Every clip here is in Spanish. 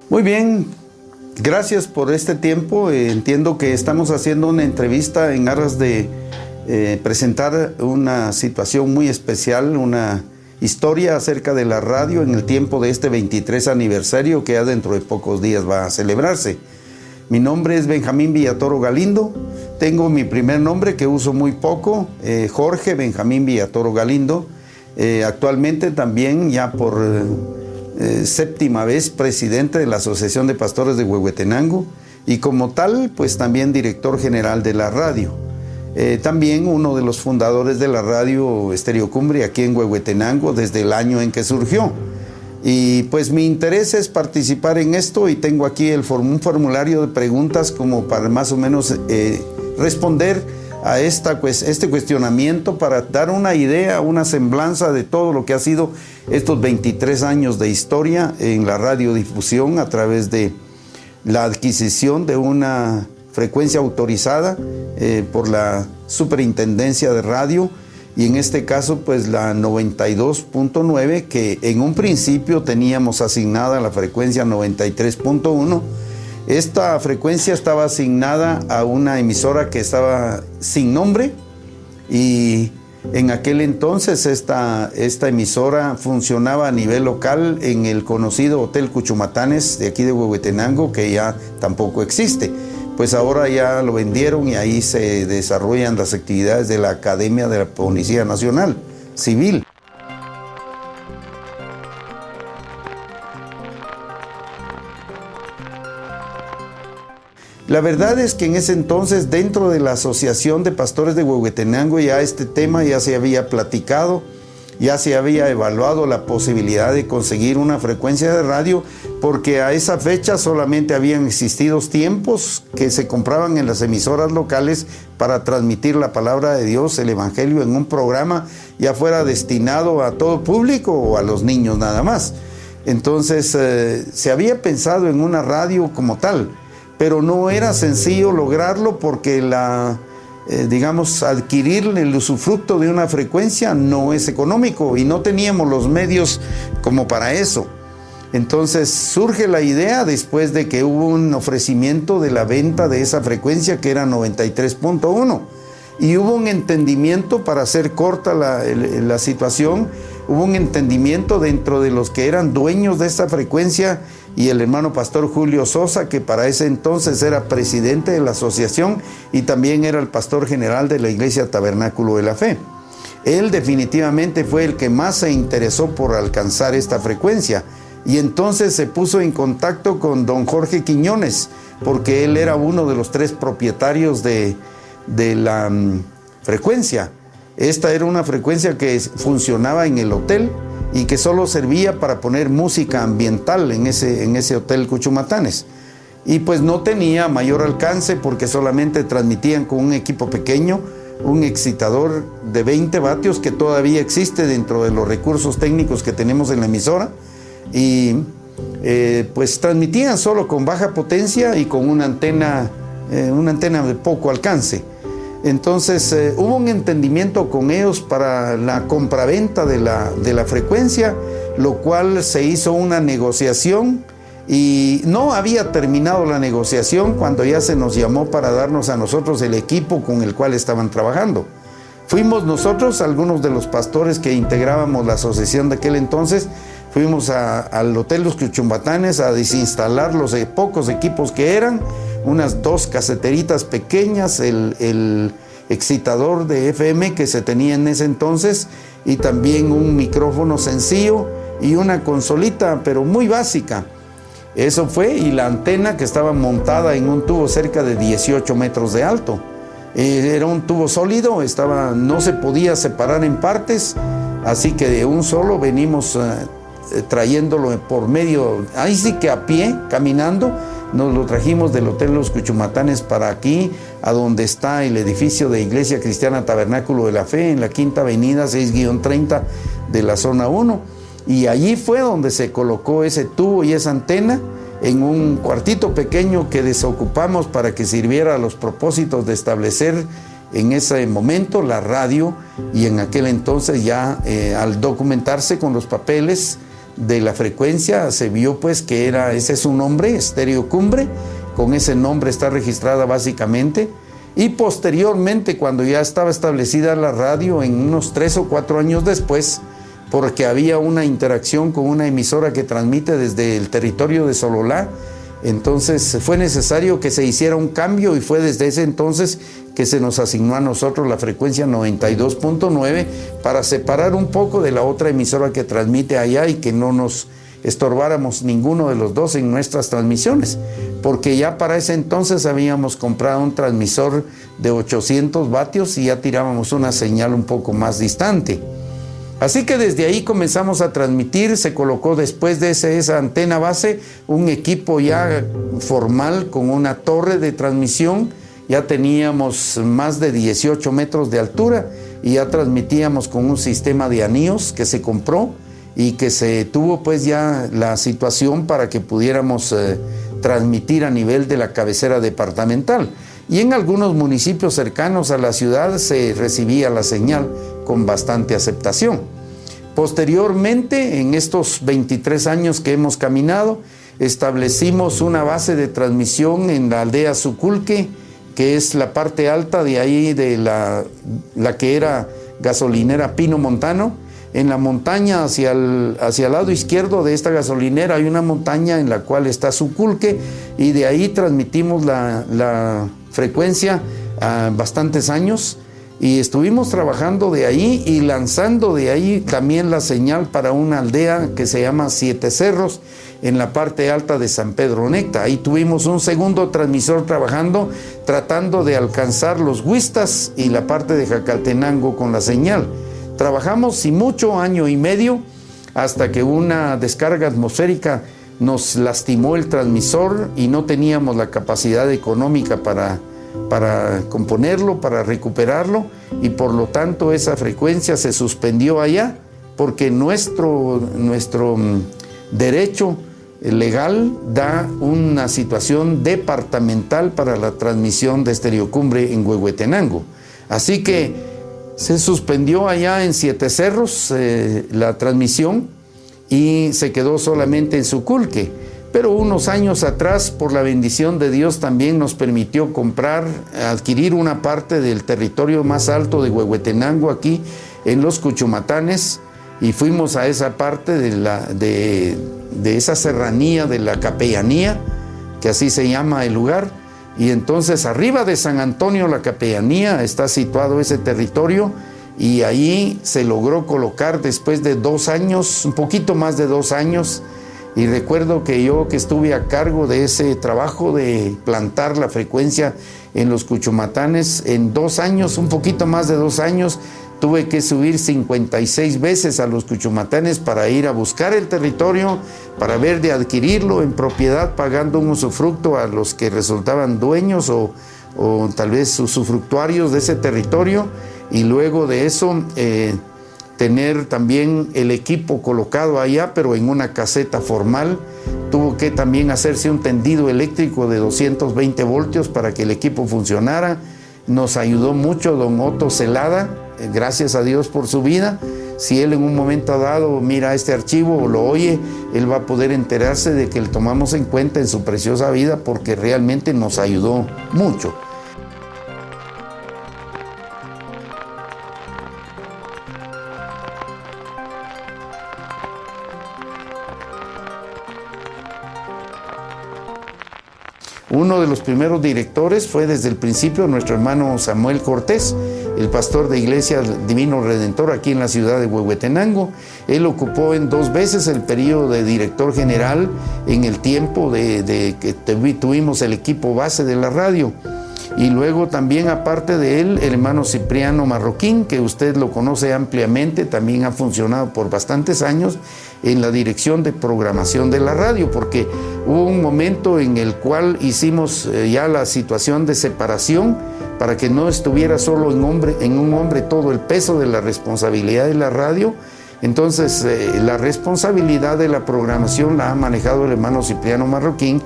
Muy bien, gracias por este tiempo. Entiendo que estamos haciendo una entrevista en aras de presentar una situación muy especial, una historia acerca de la radio en el tiempo de este 23 aniversario que ya dentro de pocos días va a celebrarse. Mi nombre es Benjamín Villatoro Galindo. Tengo mi primer nombre que uso muy poco, Jorge Benjamín Villatoro Galindo. Actualmente también ya por séptima vez presidente de la Asociación de Pastores de Huehuetenango y como tal pues también director general de la radio. También uno de los fundadores de la radio Estéreo Cumbre aquí en Huehuetenango desde el año en que surgió. Y pues mi interés es participar en esto y tengo aquí un formulario de preguntas como para más o menos responder a este cuestionamiento para dar una idea, una semblanza de todo lo que ha sido estos 23 años de historia en la radiodifusión a través de la adquisición de una frecuencia autorizada por la Superintendencia de Radio y en este caso pues la 92.9 que en un principio teníamos asignada la frecuencia 93.1. Esta frecuencia estaba asignada a una emisora que estaba sin nombre y en aquel entonces esta emisora funcionaba a nivel local en el conocido Hotel Cuchumatanes de aquí de Huehuetenango, que ya tampoco existe. Pues ahora ya lo vendieron y ahí se desarrollan las actividades de la Academia de la Policía Nacional Civil. La verdad es que en ese entonces dentro de la Asociación de Pastores de Huehuetenango ya este tema ya se había platicado, ya se había evaluado la posibilidad de conseguir una frecuencia de radio porque a esa fecha solamente habían existido tiempos que se compraban en las emisoras locales para transmitir la palabra de Dios, el Evangelio en un programa ya fuera destinado a todo público o a los niños nada más. Entonces se había pensado en una radio como tal, pero no era sencillo lograrlo porque adquirir el usufructo de una frecuencia no es económico y no teníamos los medios como para eso. Entonces surge la idea después de que hubo un ofrecimiento de la venta de esa frecuencia que era 93.1 y hubo un entendimiento, para hacer corta la situación, hubo un entendimiento dentro de los que eran dueños de esta frecuencia y el hermano pastor Julio Sosa, que para ese entonces era presidente de la asociación y también era el pastor general de la Iglesia Tabernáculo de la Fe. Él definitivamente fue el que más se interesó por alcanzar esta frecuencia y entonces se puso en contacto con don Jorge Quiñones, porque él era uno de los 3 propietarios de la frecuencia. Esta era una frecuencia que funcionaba en el hotel y que solo servía para poner música ambiental en ese Hotel Cuchumatanes. Y pues no tenía mayor alcance porque solamente transmitían con un equipo pequeño, un excitador de 20 vatios que todavía existe dentro de los recursos técnicos que tenemos en la emisora. Y pues transmitían solo con baja potencia y con una antena de poco alcance. Entonces hubo un entendimiento con ellos para la compraventa de la frecuencia, lo cual se hizo una negociación y no había terminado la negociación cuando ya se nos llamó para darnos a nosotros el equipo con el cual estaban trabajando. Fuimos nosotros, algunos de los pastores que integrábamos la asociación de aquel entonces, fuimos al Hotel Los Cuchumatanes a desinstalar los pocos equipos que eran, unas 2 caseteritas pequeñas, el excitador de FM que se tenía en ese entonces y también un micrófono sencillo y una consolita pero muy básica. Eso fue, y la antena que estaba montada en un tubo cerca de 18 metros de alto. Era un tubo sólido, no se podía separar en partes, así que de un solo venimos trayéndolo por medio, ahí sí que a pie, caminando, nos lo trajimos del Hotel Los Cuchumatanes para aquí, a donde está el edificio de Iglesia Cristiana Tabernáculo de la Fe, en la Quinta Avenida 6-30 de la zona 1. Y allí fue donde se colocó ese tubo y esa antena en un cuartito pequeño que desocupamos para que sirviera a los propósitos de establecer en ese momento la radio, y en aquel entonces ya al documentarse con los papeles de la frecuencia, se vio pues que ese es su nombre, Estéreo Cumbre, con ese nombre está registrada básicamente. Y posteriormente, cuando ya estaba establecida la radio, en unos 3 o 4 años después, porque había una interacción con una emisora que transmite desde el territorio de Sololá, entonces fue necesario que se hiciera un cambio y fue desde ese entonces que se nos asignó a nosotros la frecuencia 92.9 para separar un poco de la otra emisora que transmite allá y que no nos estorbáramos ninguno de los dos en nuestras transmisiones, porque ya para ese entonces habíamos comprado un transmisor de 800 vatios y ya tirábamos una señal un poco más distante. Así que desde ahí comenzamos a transmitir, se colocó después de esa antena base un equipo ya formal con una torre de transmisión, ya teníamos más de 18 metros de altura y ya transmitíamos con un sistema de anillos que se compró y que se tuvo pues ya la situación para que pudiéramos transmitir a nivel de la cabecera departamental. Y en algunos municipios cercanos a la ciudad se recibía la señal con bastante aceptación. Posteriormente, en estos 23 años que hemos caminado, establecimos una base de transmisión en la aldea Suculque, que es la parte alta de ahí de la que era gasolinera Pino Montano. En la montaña hacia el lado izquierdo de esta gasolinera hay una montaña en la cual está Suculque y de ahí transmitimos la frecuencia bastantes años y estuvimos trabajando de ahí y lanzando de ahí también la señal para una aldea que se llama Siete Cerros en la parte alta de San Pedro Necta. Ahí tuvimos un segundo transmisor trabajando, tratando de alcanzar los Huistas y la parte de Jacaltenango con la señal. Trabajamos sin mucho, año y medio, hasta que una descarga atmosférica nos lastimó el transmisor y no teníamos la capacidad económica para componerlo, para recuperarlo, y por lo tanto esa frecuencia se suspendió allá, porque nuestro derecho legal da una situación departamental para la transmisión de Estéreo Cumbre en Huehuetenango. Así que se suspendió allá en Siete Cerros la transmisión y se quedó solamente en Suculque. Pero unos años atrás, por la bendición de Dios, también nos permitió adquirir una parte del territorio más alto de Huehuetenango, aquí en los Cuchumatanes, y fuimos a esa parte de esa serranía de la capellanía, que así se llama el lugar, y entonces arriba de San Antonio, la capellanía, está situado ese territorio, y ahí se logró colocar después de 2 años, un poquito más de 2 años, y recuerdo que yo que estuve a cargo de ese trabajo de plantar la frecuencia en los Cuchumatanes, en 2 años, un poquito más de 2 años, tuve que subir 56 veces a los Cuchumatanes para ir a buscar el territorio, para ver de adquirirlo en propiedad, pagando un usufructo a los que resultaban dueños o tal vez usufructuarios de ese territorio, y luego de eso tener también el equipo colocado allá, pero en una caseta formal. Tuvo que también hacerse un tendido eléctrico de 220 voltios para que el equipo funcionara. Nos ayudó mucho don Otto Celada, gracias a Dios por su vida. Si él en un momento dado mira este archivo o lo oye, él va a poder enterarse de que le tomamos en cuenta en su preciosa vida, porque realmente nos ayudó mucho. Uno de los primeros directores fue desde el principio nuestro hermano Samuel Cortés, el pastor de Iglesia Divino Redentor aquí en la ciudad de Huehuetenango. Él ocupó en 2 veces el periodo de director general en el tiempo de que tuvimos el equipo base de la radio. Y luego también, aparte de él, el hermano Cipriano Marroquín, que usted lo conoce ampliamente, también ha funcionado por bastantes años en la dirección de programación de la radio, porque hubo un momento en el cual hicimos ya la situación de separación para que no estuviera solo en un hombre todo el peso de la responsabilidad de la radio. Entonces la responsabilidad de la programación la ha manejado el hermano Cipriano Marroquín,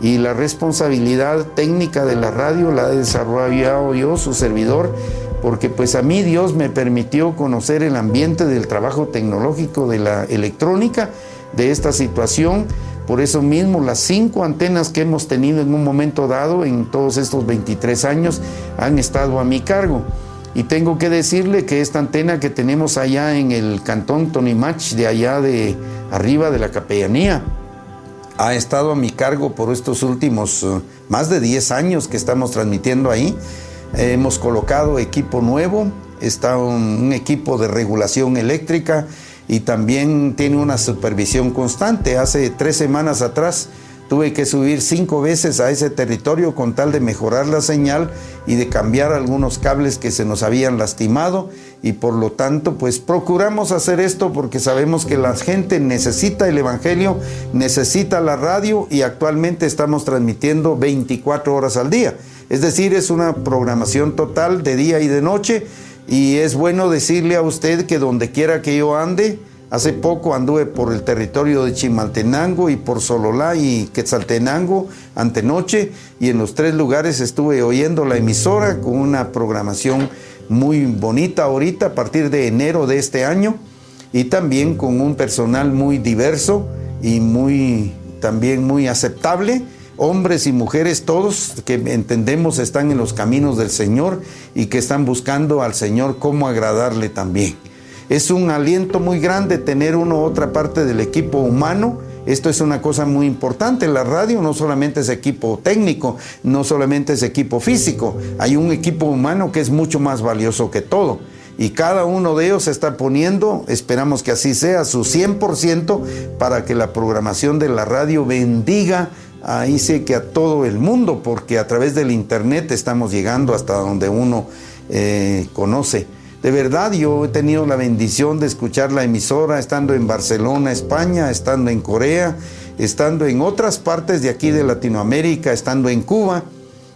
y la responsabilidad técnica de la radio la he desarrollado yo, su servidor, porque pues a mí Dios me permitió conocer el ambiente del trabajo tecnológico de la electrónica. de esta situación. Por eso mismo, las 5 antenas que hemos tenido en un momento dado, en todos estos 23 años, han estado a mi cargo. Y tengo que decirle que esta antena que tenemos allá en el cantón Tonimax, de allá de arriba de la capellanía, ha estado a mi cargo por estos últimos más de 10 años que estamos transmitiendo ahí. Hemos colocado equipo nuevo, está un equipo de regulación eléctrica, y también tiene una supervisión constante. Hace 3 semanas atrás tuve que subir 5 veces a ese territorio con tal de mejorar la señal y de cambiar algunos cables que se nos habían lastimado, y por lo tanto pues procuramos hacer esto porque sabemos que la gente necesita el evangelio, necesita la radio, y actualmente estamos transmitiendo 24 horas al día. Es decir, es una programación total de día y de noche. Y es bueno decirle a usted que donde quiera que yo ande, hace poco anduve por el territorio de Chimaltenango y por Sololá y Quetzaltenango antenoche, y en los 3 lugares estuve oyendo la emisora con una programación muy bonita ahorita a partir de enero de este año, y también con un personal muy diverso y también muy aceptable. Hombres y mujeres, todos que entendemos están en los caminos del Señor y que están buscando al Señor cómo agradarle también. Es un aliento muy grande tener otra parte del equipo humano. Esto es una cosa muy importante. La radio no solamente es equipo técnico, no solamente es equipo físico. Hay un equipo humano que es mucho más valioso que todo. Y cada uno de ellos se está poniendo, esperamos que así sea, su 100% para que la programación de la radio bendiga ahí sí que a todo el mundo, porque a través del internet estamos llegando hasta donde uno conoce. De verdad, yo he tenido la bendición de escuchar la emisora estando en Barcelona, España, estando en Corea, estando en otras partes de aquí de Latinoamérica, estando en Cuba.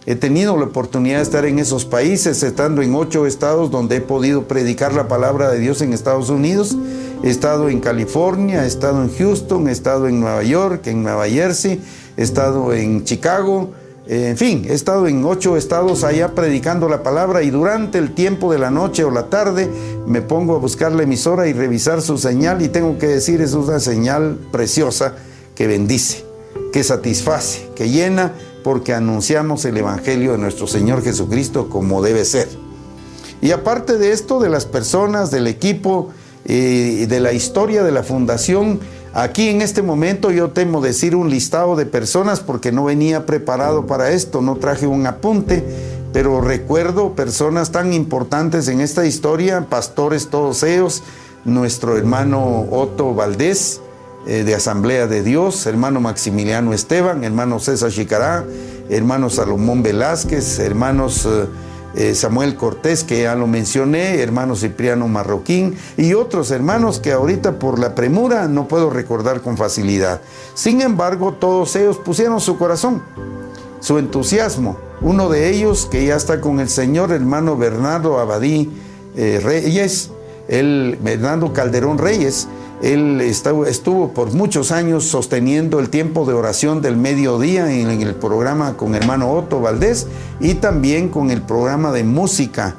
He tenido la oportunidad de estar en esos países, estando en 8 estados donde he podido predicar la palabra de Dios en Estados Unidos. He estado en California, he estado en Houston, he estado en Nueva York, en Nueva Jersey, he estado en Chicago, en fin, he estado en 8 estados allá predicando la palabra, y durante el tiempo de la noche o la tarde me pongo a buscar la emisora y revisar su señal, y tengo que decir, es una señal preciosa que bendice, que satisface, que llena, porque anunciamos el evangelio de nuestro Señor Jesucristo como debe ser. Y aparte de esto, de las personas, del equipo, de la historia de la fundación, aquí en este momento yo temo decir un listado de personas porque no venía preparado para esto, no traje un apunte, pero recuerdo personas tan importantes en esta historia, pastores todos ellos, nuestro hermano Otto Valdés, de Asamblea de Dios, hermano Maximiliano Esteban, hermano César Chicará, hermano Salomón Velázquez, hermanos Samuel Cortés, que ya lo mencioné, hermano Cipriano Marroquín, y otros hermanos que ahorita por la premura no puedo recordar con facilidad. Sin embargo, todos ellos pusieron su corazón, su entusiasmo. Uno de ellos, que ya está con el Señor, hermano Bernardo Abadí Reyes, Bernardo Calderón Reyes, él estuvo por muchos años sosteniendo el tiempo de oración del mediodía en el programa con hermano Otto Valdés, y también con el programa de música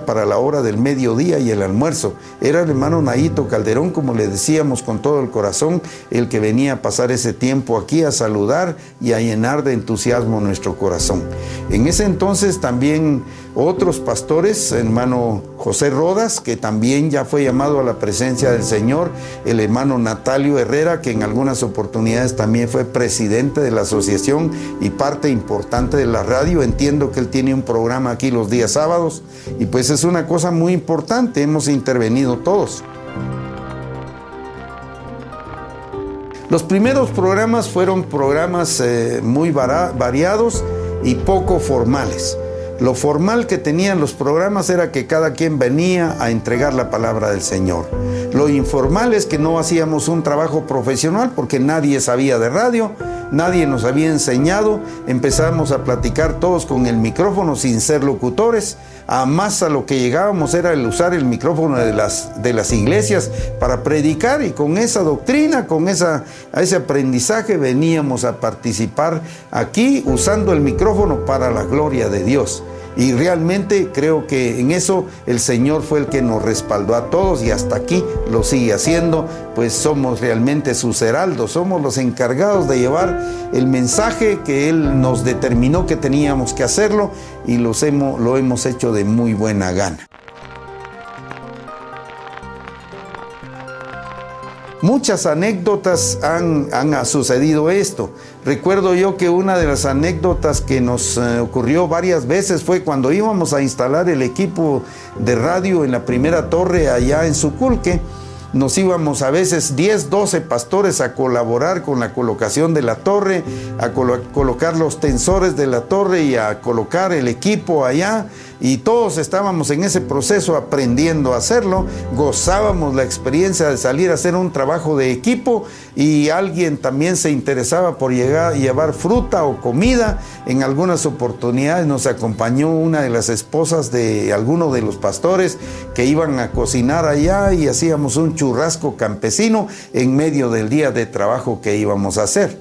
para la hora del mediodía y el almuerzo. Era el hermano Nayito Calderón, como le decíamos con todo el corazón, el que venía a pasar ese tiempo aquí a saludar y a llenar de entusiasmo nuestro corazón. En ese entonces también otros pastores, hermano José Rodas, que también ya fue llamado a la presencia del Señor, el hermano Natalio Herrera, que en algunas oportunidades también fue presidente de la asociación y parte importante de la radio. Entiendo que él tiene un programa aquí los días sábados, y pues es una cosa muy importante, hemos intervenido todos. Los primeros programas fueron programas muy variados y poco formales. Lo formal que tenían los programas era que cada quien venía a entregar la palabra del Señor. Lo informal es que no hacíamos un trabajo profesional porque nadie sabía de radio, nadie nos había enseñado. Empezamos a platicar todos con el micrófono sin ser locutores. A más a lo que llegábamos era el usar el micrófono de las iglesias para predicar, y con esa doctrina, con ese aprendizaje veníamos a participar aquí usando el micrófono para la gloria de Dios. Y realmente creo que en eso el Señor fue el que nos respaldó a todos y hasta aquí lo sigue haciendo, pues somos realmente sus heraldos, somos los encargados de llevar el mensaje que Él nos determinó que teníamos que hacerlo y lo hemos hecho de muy buena gana. Muchas anécdotas han sucedido esto. Recuerdo yo que una de las anécdotas que nos ocurrió varias veces fue cuando íbamos a instalar el equipo de radio en la primera torre allá en Suculque. Nos íbamos a veces 10, 12 pastores a colaborar con la colocación de la torre, a colocar los tensores de la torre y a colocar el equipo allá. Y todos estábamos en ese proceso aprendiendo a hacerlo, gozábamos la experiencia de salir a hacer un trabajo de equipo y alguien también se interesaba por llevar fruta o comida. En algunas oportunidades nos acompañó una de las esposas de alguno de los pastores que iban a cocinar allá y hacíamos un churrasco campesino en medio del día de trabajo que íbamos a hacer.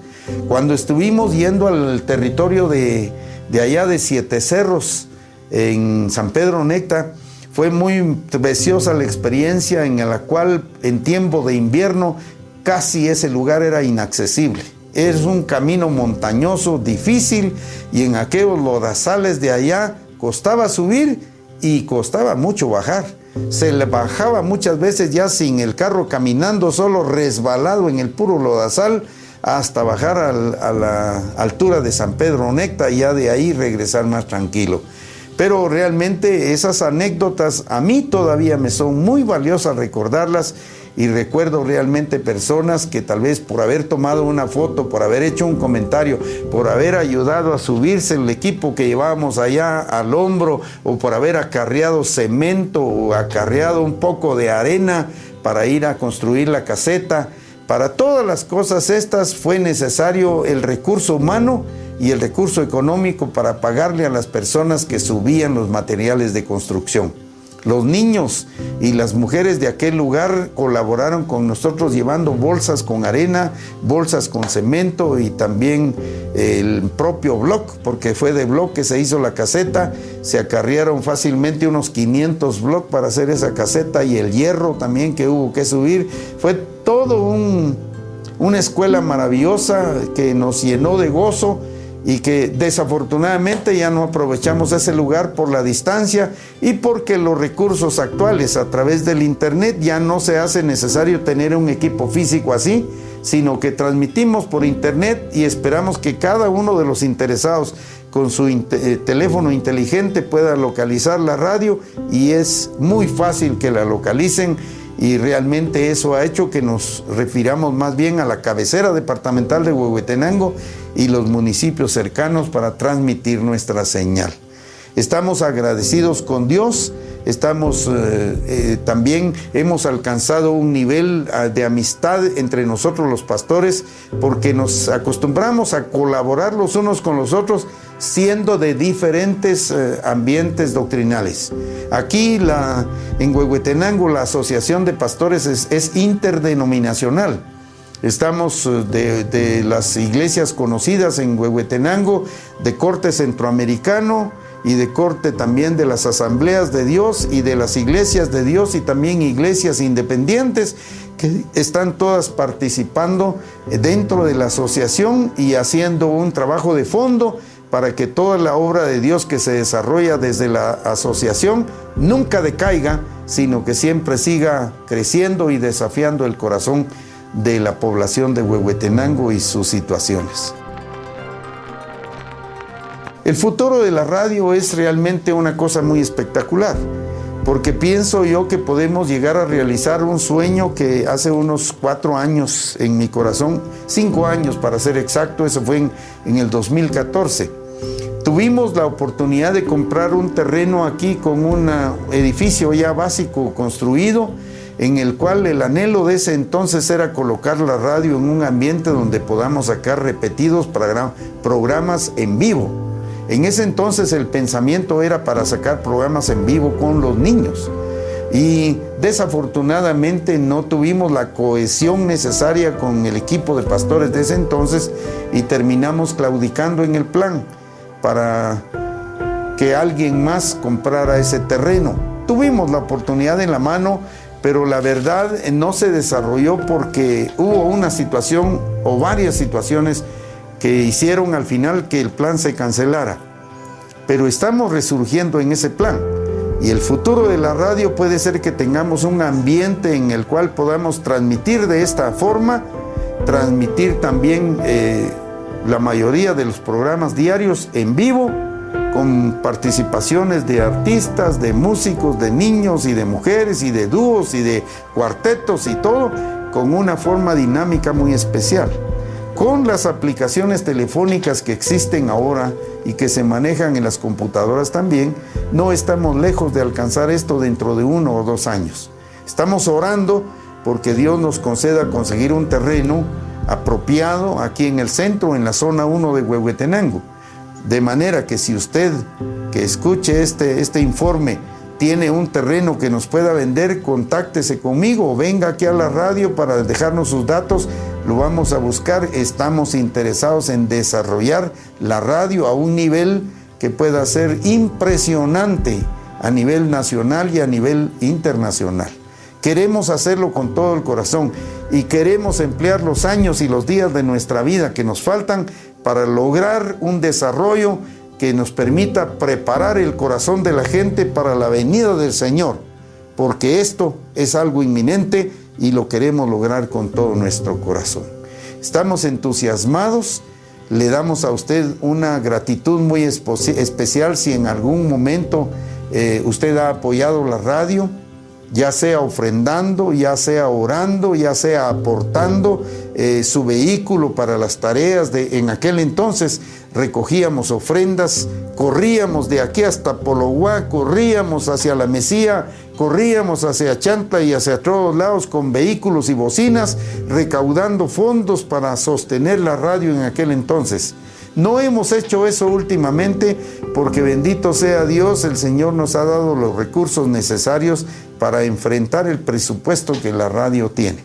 Cuando estuvimos yendo al territorio de allá de Siete Cerros, en San Pedro Necta, fue muy preciosa la experiencia en la cual en tiempo de invierno casi ese lugar era inaccesible. Es un camino montañoso, difícil, y en aquellos lodazales de allá costaba subir y costaba mucho bajar. Se le bajaba muchas veces ya sin el carro caminando, solo resbalado en el puro lodazal, hasta bajar a la altura de San Pedro Necta y ya de ahí regresar más tranquilo. Pero realmente esas anécdotas a mí todavía me son muy valiosas recordarlas y recuerdo realmente personas que tal vez por haber tomado una foto, por haber hecho un comentario, por haber ayudado a subirse el equipo que llevábamos allá al hombro o por haber acarreado cemento o acarreado un poco de arena para ir a construir la caseta. Para todas las cosas estas fue necesario el recurso humano y el recurso económico para pagarle a las personas que subían los materiales de construcción. Los niños y las mujeres de aquel lugar colaboraron con nosotros llevando bolsas con arena, bolsas con cemento y también el propio block, porque fue de block que se hizo la caseta. Se acarrearon fácilmente unos 500 block para hacer esa caseta y el hierro también que hubo que subir. Fue todo una escuela maravillosa que nos llenó de gozo y que desafortunadamente ya no aprovechamos ese lugar por la distancia y porque los recursos actuales a través del internet ya no se hace necesario tener un equipo físico así, sino que transmitimos por internet y esperamos que cada uno de los interesados con su teléfono inteligente pueda localizar la radio y es muy fácil que la localicen. Y realmente eso ha hecho que nos refiramos más bien a la cabecera departamental de Huehuetenango y los municipios cercanos para transmitir nuestra señal. Estamos agradecidos con Dios, también hemos alcanzado un nivel de amistad entre nosotros los pastores porque nos acostumbramos a colaborar los unos con los otros siendo de diferentes ambientes doctrinales. Aquí en Huehuetenango la Asociación de Pastores es interdenominacional. Estamos de las iglesias conocidas en Huehuetenango, de corte centroamericano y de corte también de las asambleas de Dios y de las iglesias de Dios y también iglesias independientes que están todas participando dentro de la asociación y haciendo un trabajo de fondo para que toda la obra de Dios que se desarrolla desde la asociación nunca decaiga, sino que siempre siga creciendo y desafiando el corazón de la población de Huehuetenango y sus situaciones. El futuro de la radio es realmente una cosa muy espectacular, porque pienso yo que podemos llegar a realizar un sueño que hace unos 4 años en mi corazón, 5 años para ser exacto, eso fue en el 2014. Tuvimos la oportunidad de comprar un terreno aquí con un edificio ya básico construido, en el cual el anhelo de ese entonces era colocar la radio en un ambiente donde podamos sacar repetidos programas en vivo. En ese entonces el pensamiento era para sacar programas en vivo con los niños. Y desafortunadamente no tuvimos la cohesión necesaria con el equipo de pastores de ese entonces y terminamos claudicando en el plan para que alguien más comprara ese terreno. Tuvimos la oportunidad en la mano, pero la verdad no se desarrolló porque hubo una situación o varias situaciones que hicieron al final que el plan se cancelara. Pero estamos resurgiendo en ese plan. Y el futuro de la radio puede ser que tengamos un ambiente en el cual podamos transmitir de esta forma, transmitir también la mayoría de los programas diarios en vivo, con participaciones de artistas, de músicos, de niños y de mujeres y de dúos y de cuartetos y todo, con una forma dinámica muy especial. Con las aplicaciones telefónicas que existen ahora y que se manejan en las computadoras también, no estamos lejos de alcanzar esto dentro de 1 o 2 años. Estamos orando porque Dios nos conceda conseguir un terreno apropiado aquí en el centro, en la zona 1 de Huehuetenango. De manera que si usted que escuche este informe tiene un terreno que nos pueda vender, contáctese conmigo o venga aquí a la radio para dejarnos sus datos. Lo vamos a buscar. Estamos interesados en desarrollar la radio a un nivel que pueda ser impresionante a nivel nacional y a nivel internacional. Queremos hacerlo con todo el corazón y queremos emplear los años y los días de nuestra vida que nos faltan para lograr un desarrollo que nos permita preparar el corazón de la gente para la venida del Señor, porque esto es algo inminente y lo queremos lograr con todo nuestro corazón. Estamos entusiasmados, le damos a usted una gratitud muy especial si en algún momento usted ha apoyado la radio, ya sea ofrendando, ya sea orando, ya sea aportando su vehículo para las tareas en aquel entonces recogíamos ofrendas, corríamos de aquí hasta Pologuá, corríamos hacia la Mesía, corríamos hacia Chantla y hacia todos lados con vehículos y bocinas, recaudando fondos para sostener la radio en aquel entonces. No hemos hecho eso últimamente porque bendito sea Dios, el Señor nos ha dado los recursos necesarios para enfrentar el presupuesto que la radio tiene.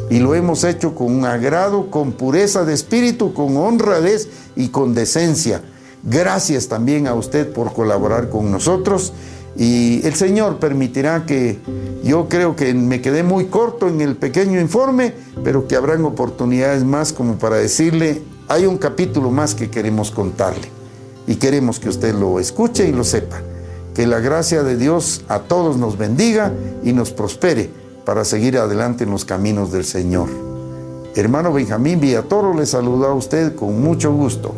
Y lo hemos hecho con un agrado, con pureza de espíritu, con honradez y con decencia. Gracias también a usted por colaborar con nosotros. Y el Señor permitirá que, yo creo que me quedé muy corto en el pequeño informe, pero que habrán oportunidades más como para decirle, hay un capítulo más que queremos contarle. Y queremos que usted lo escuche y lo sepa. Que la gracia de Dios a todos nos bendiga y nos prospere para seguir adelante en los caminos del Señor. Hermano Benjamín Villatoro le saluda a usted con mucho gusto.